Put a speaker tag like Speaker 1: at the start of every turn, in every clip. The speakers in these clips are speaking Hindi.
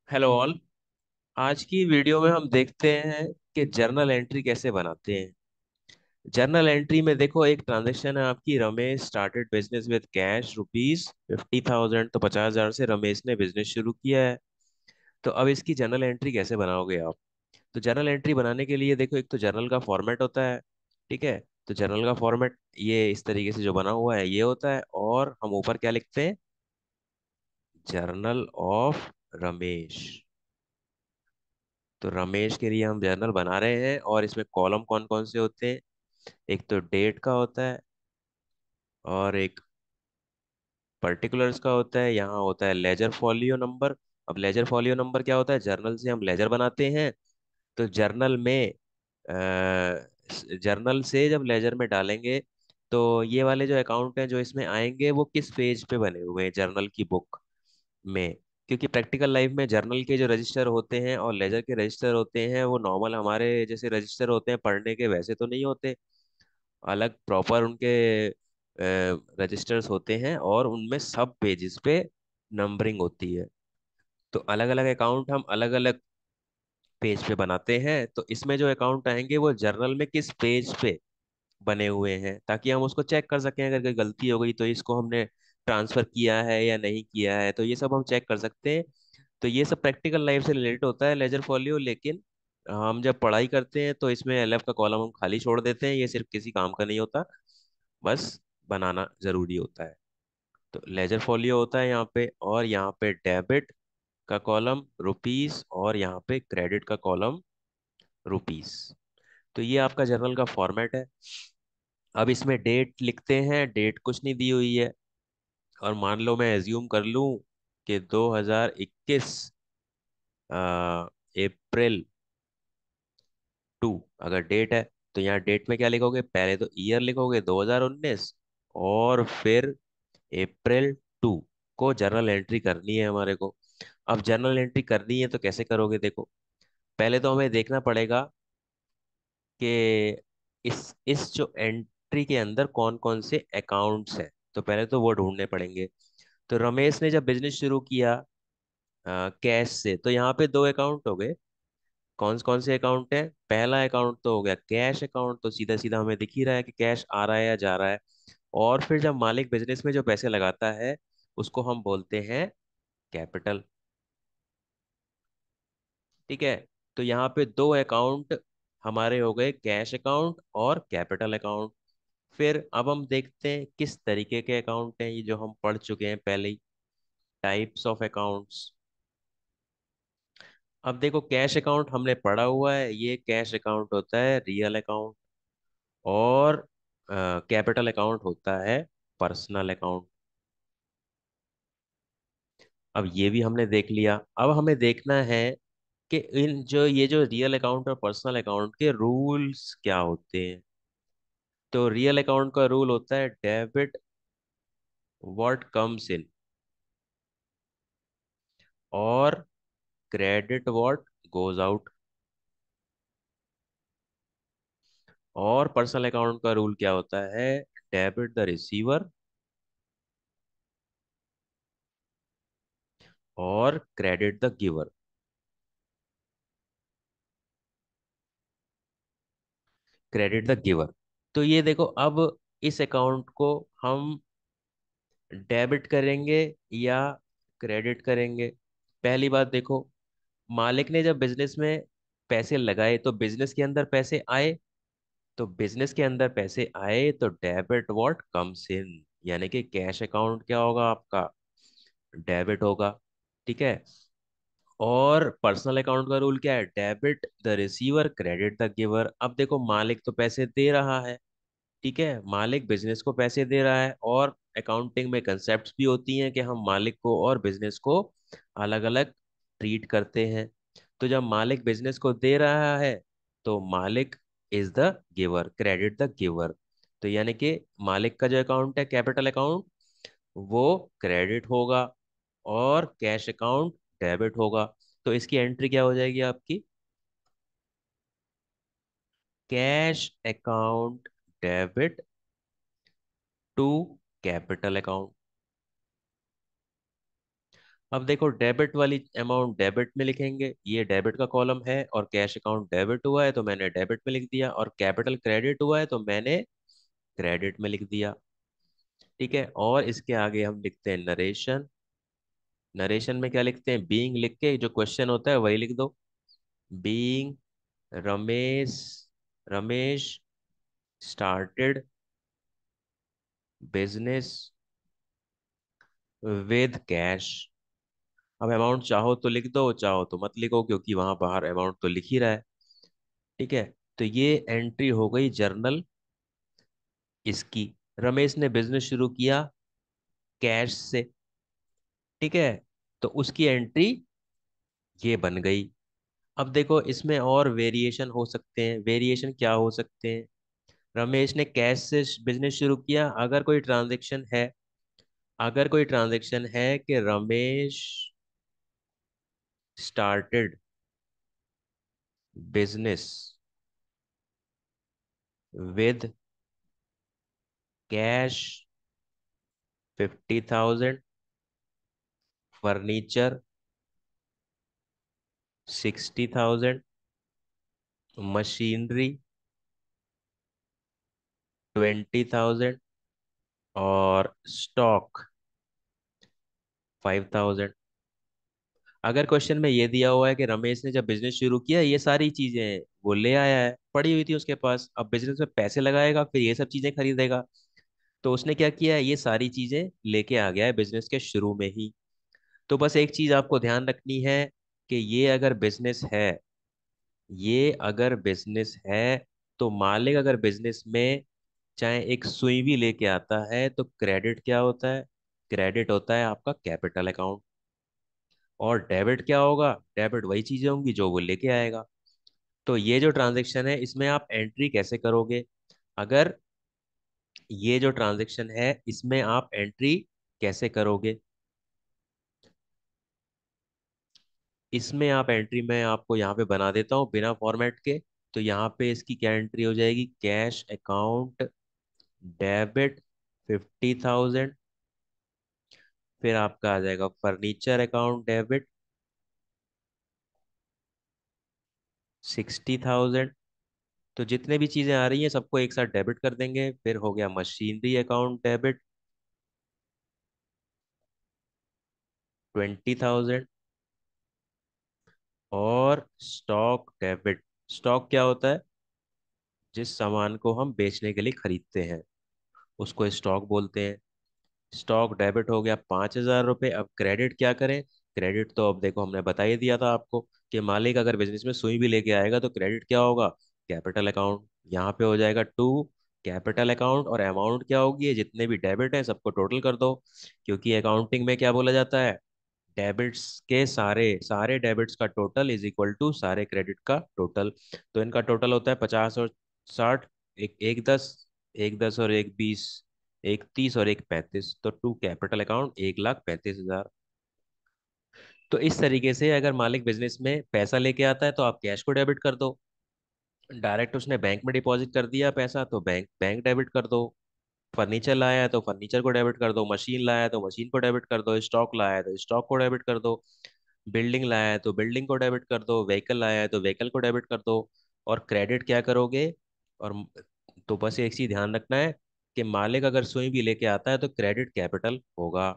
Speaker 1: Hello all. आज की वीडियो में हम देखते हैं कि जर्नल एंट्री कैसे बनाते हैं। जर्नल एंट्री में देखो, एक ट्रांजेक्शन है आपकी। Ramesh started business with cash ₹50,000। तो 50,000 से रमेश ने बिजनेस शुरू किया है। तो अब इसकी जर्नल एंट्री कैसे बनाओगे आप? तो जर्नल एंट्री बनाने के लिए देखो, एक तो जर्नल का फॉर्मेट होता है। ठीक है। तो जर्नल का फॉर्मेट ये इस तरीके से जो बना हुआ है ये होता है, और हम ऊपर क्या लिखते हैं? Journal of Ramesh. तो रमेश के लिए हम जर्नल बना रहे हैं, और इसमें कॉलम कौन कौन से होते हैं? एक तो डेट का होता है, और एक पर्टिकुलर्स का होता है। यहाँ होता है लेजर फॉलियो नंबर। अब लेजर फॉलियो नंबर क्या होता है? जर्नल से हम लेजर बनाते हैं। तो जर्नल में जर्नल से जब लेजर में डालेंगे, तो ये वाले जो अकाउंट हैं जो इसमें आएंगे वो किस पेज पे बने हुए हैं जर्नल की बुक में। क्योंकि प्रैक्टिकल लाइफ में जर्नल के जो रजिस्टर होते हैं और लेजर के रजिस्टर होते हैं वो नॉर्मल हमारे जैसे रजिस्टर होते हैं पढ़ने के, वैसे तो नहीं होते। अलग प्रॉपर उनके रजिस्टर्स होते हैं, और उनमें सब पेजेस पे नंबरिंग होती है। तो अलग अलग अकाउंट हम अलग अलग पेज पे बनाते हैं। तो इसमें जो अकाउंट आएंगे वो जर्नल में किस पेज पे बने हुए हैं, ताकि हम उसको चेक कर सकें। अगर कोई गलती हो गई तो इसको हमने ट्रांसफर किया है या नहीं किया है, तो ये सब हम चेक कर सकते हैं। तो ये सब प्रैक्टिकल लाइफ से रिलेटेड होता है लेजर फॉलियो। लेकिन हम जब पढ़ाई करते हैं तो इसमें एलएफ का कॉलम हम खाली छोड़ देते हैं, ये सिर्फ किसी काम का नहीं होता, बस बनाना जरूरी होता है। तो लेजर फॉलियो होता है यहाँ पे, और यहाँ पे डेबिट का कॉलम रुपीस, और यहाँ पे क्रेडिट का कॉलम रुपीस। तो ये आपका जर्नल का फॉर्मेट है। अब इसमें डेट लिखते हैं। डेट कुछ नहीं दी हुई है, और मान लो मैं एज्यूम कर लूं कि 2021 अप्रैल 2 अगर डेट है। तो यहाँ डेट में क्या लिखोगे? पहले तो ईयर लिखोगे 2019, और फिर अप्रैल 2 को जर्नल एंट्री करनी है हमारे को। अब जर्नल एंट्री करनी है तो कैसे करोगे? देखो, पहले तो हमें देखना पड़ेगा कि इस जो एंट्री के अंदर कौन कौन से अकाउंट्स हैं। तो पहले तो वो ढूंढने पड़ेंगे। तो रमेश ने जब बिजनेस शुरू किया कैश से, तो यहाँ पे दो अकाउंट हो गए। कौन कौन से अकाउंट है? पहला अकाउंट तो हो गया कैश अकाउंट। तो सीधा सीधा हमें दिख ही रहा है कि कैश आ रहा है या जा रहा है। और फिर जब मालिक बिजनेस में जो पैसे लगाता है उसको हम बोलते हैं कैपिटल। ठीक है। तो यहाँ पे दो अकाउंट हमारे हो गए, कैश अकाउंट और कैपिटल अकाउंट। फिर अब हम देखते हैं किस तरीके के अकाउंट हैं, ये जो हम पढ़ चुके हैं पहले ही, टाइप्स ऑफ अकाउंट्स। अब देखो, कैश अकाउंट हमने पढ़ा हुआ है, ये कैश अकाउंट होता है रियल अकाउंट। और कैपिटल अकाउंट होता है पर्सनल अकाउंट। अब ये भी हमने देख लिया। अब हमें देखना है कि इन जो ये जो रियल अकाउंट और पर्सनल अकाउंट के रूल्स क्या होते हैं। तो रियल अकाउंट का रूल होता है डेबिट व्हाट कम्स इन, और क्रेडिट व्हाट गोज आउट। और पर्सनल अकाउंट का रूल क्या होता है? डेबिट द रिसीवर, और credit the giver. Credit the giver. तो ये देखो, अब इस अकाउंट को हम डेबिट करेंगे या क्रेडिट करेंगे? पहली बात देखो, मालिक ने जब बिजनेस में पैसे लगाए तो बिजनेस के अंदर पैसे आए। तो बिजनेस के अंदर पैसे आए तो डेबिट व्हाट कम्स इन, यानी कि कैश अकाउंट क्या होगा आपका? डेबिट होगा। ठीक है। और पर्सनल अकाउंट का रूल क्या है? Debit the receiver, credit the giver. अब देखो, मालिक तो पैसे दे रहा है। ठीक है, मालिक बिजनेस को पैसे दे रहा है, और अकाउंटिंग में कंसेप्ट्स भी होती हैं कि हम मालिक को और बिजनेस को अलग अलग ट्रीट करते हैं। तो जब मालिक बिजनेस को दे रहा है तो मालिक is the giver, credit the giver. तो यानी कि मालिक का जो अकाउंट है कैपिटल अकाउंट, वो क्रेडिट होगा, और कैश अकाउंट डेबिट होगा। तो इसकी एंट्री क्या हो जाएगी आपकी? Cash account debit to capital account. अब देखो, डेबिट वाली अमाउंट डेबिट में लिखेंगे, ये डेबिट का कॉलम है, और कैश अकाउंट डेबिट हुआ है तो मैंने डेबिट में लिख दिया, और कैपिटल क्रेडिट हुआ है तो मैंने क्रेडिट में लिख दिया। ठीक है, और इसके आगे हम लिखते हैं नरेशन। नरेशन में क्या लिखते हैं? बीइंग लिख के जो क्वेश्चन होता है वही लिख दो। Being Ramesh Ramesh started business with cash. अब अमाउंट चाहो तो लिख दो, चाहो तो मत लिखो, क्योंकि वहां बाहर अमाउंट तो लिख ही रहा है। ठीक है, तो ये एंट्री हो गई जर्नल इसकी। रमेश ने बिजनेस शुरू किया कैश से। ठीक है, तो उसकी एंट्री ये बन गई। अब देखो, इसमें और वेरिएशन हो सकते हैं। वेरिएशन क्या हो सकते हैं? रमेश ने कैश से बिजनेस शुरू किया, अगर कोई ट्रांजैक्शन है, अगर कोई ट्रांजैक्शन है कि Ramesh started business with cash 50,000, furniture 60,000, machinery 20,000, और स्टॉक 5,000। अगर क्वेश्चन में ये दिया हुआ है कि रमेश ने जब बिजनेस शुरू किया ये सारी चीजें वो ले आया है, पड़ी हुई थी उसके पास, अब बिजनेस में पैसे लगाएगा फिर ये सब चीजें खरीदेगा, तो उसने क्या किया है, ये सारी चीजें लेके आ गया है बिजनेस के शुरू में ही। तो बस एक चीज आपको ध्यान रखनी है कि ये अगर बिजनेस है तो मालिक अगर बिजनेस में चाहे एक सुई भी लेके आता है तो क्रेडिट क्या होता है? क्रेडिट होता है आपका कैपिटल अकाउंट। और डेबिट क्या होगा? डेबिट वही चीजें होंगी जो वो लेके आएगा। तो ये जो ट्रांजेक्शन है इसमें आप एंट्री कैसे करोगे? अगर ये जो ट्रांजेक्शन है इसमें आप एंट्री कैसे करोगे? इसमें आप एंट्री में आपको यहाँ पे बना देता हूँ बिना फॉर्मेट के। तो यहाँ पे इसकी क्या एंट्री हो जाएगी? Cash account debit 50,000। फिर आपका आ जाएगा फर्नीचर अकाउंट डेबिट 60,000। तो जितने भी चीजें आ रही हैं सबको एक साथ डेबिट कर देंगे। फिर हो गया मशीनरी अकाउंट डेबिट 20,000, और स्टॉक डेबिट। स्टॉक क्या होता है? जिस सामान को हम बेचने के लिए खरीदते हैं उसको स्टॉक बोलते हैं। स्टॉक डेबिट हो गया 5,000 रुपये। अब क्रेडिट क्या करें? क्रेडिट तो अब देखो हमने बता ही दिया था आपको कि मालिक अगर बिजनेस में सुई भी लेके आएगा तो क्रेडिट क्या होगा? Capital account. यहाँ पे हो जाएगा 2 कैपिटल अकाउंट, और अमाउंट क्या होगी? ये जितने भी डेबिट है सबको टोटल कर दो, क्योंकि अकाउंटिंग में क्या बोला जाता है? डेबिट्स के सारे सारे डेबिट्स का टोटल इज इक्वल टू सारे क्रेडिट का टोटल। तो इनका टोटल होता है 50 और 60। एक 10, एक 10 और एक 20, एक 30 और एक 35। तो 2 कैपिटल अकाउंट 1,35,000। तो इस तरीके से अगर मालिक बिजनेस में पैसा लेके आता है तो आप कैश को डेबिट कर दो। डायरेक्ट उसने बैंक में डिपॉजिट कर दिया पैसा तो बैंक बैंक डेबिट कर दो। फर्नीचर लाया है तो फर्नीचर को डेबिट कर दो, मशीन लाया है तो मशीन को डेबिट कर दो, स्टॉक लाया है तो स्टॉक को डेबिट कर दो, बिल्डिंग लाया है तो बिल्डिंग को डेबिट कर दो, व्हीकल लाया है तो व्हीकल को डेबिट कर दो। और क्रेडिट क्या करोगे? और तो बस एक चीज ध्यान रखना है कि मालिक अगर सुई भी लेके आता है तो क्रेडिट कैपिटल होगा।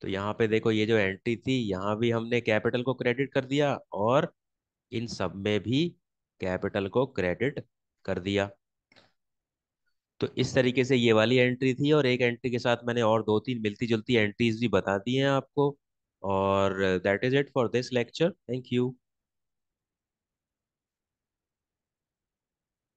Speaker 1: तो यहाँ पे देखो, ये जो एंट्री थी यहाँ भी हमने कैपिटल को क्रेडिट कर दिया, और इन सब में भी कैपिटल को क्रेडिट कर दिया। तो इस तरीके से ये वाली एंट्री थी, और एक एंट्री के साथ मैंने और दो तीन मिलती जुलती एंट्रीज भी बता दी हैं आपको। और that is it for this lecture. Thank you.